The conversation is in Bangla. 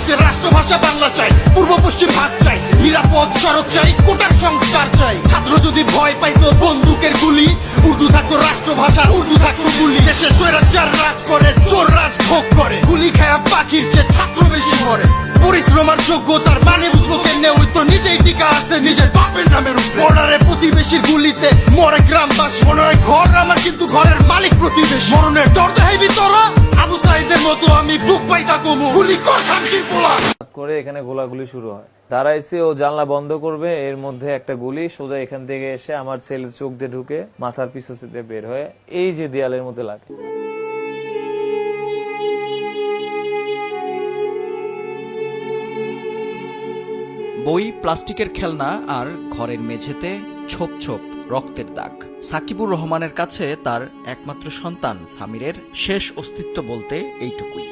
হয়েছে রাষ্ট্রভাষা বাংলা চাই, পূর্ব পশ্চিম ভাগ চাই, নিরাপদ সড়ক চাই, কোটার সংস্কার চাই। ছাত্র যদি ভয় পাইতো বন্দুকের গুলি, উর্দু থাকতো রাষ্ট্রভাষা, উর্দু থাকতো গুলি। দেশে স্বৈরাচার রাজ করে, চোর রাজ ভোগ করে, গুলি খায়া পাখির চেয়ে ছাত্র বেশি মরে। পরিশ্রম আর যোগ্যতার মানে বুঝবো কেমনে, ওই তো নিজেই টিকা আছে নিজের বাপের নামের উপরে। বর্ডারে প্রতিবেশীর গুলিতে মরে গ্রামবাসী, মনে হয় ঘর আমার কিন্তু ঘরের মালিক প্রতিবেশী। মরণের ডর দেখাইবি তোরা, আবু সাইদের মতো আমি বুক পাইতা কমু, গুলি কর শান্তির পোলা করে। এখানে গোলাগুলি শুরু হয়, তারা এসে ও জানলা বন্ধ করবে, এর মধ্যে একটা গুলি সোজা এখান থেকে এসে আমার ছেলের চোখ দিয়ে ঢুকে মাথার পিছু দিয়ে বের হয়ে এই যে দেয়ালের মধ্যে লাগে। বই, প্লাস্টিকের খেলনা আর ঘরের মেঝেতে ছোপ ছোপ রক্তের দাগ। সাকিবুর রহমানের কাছে তার একমাত্র সন্তান সামিরের শেষ অস্তিত্ব বলতে এইটুকুই।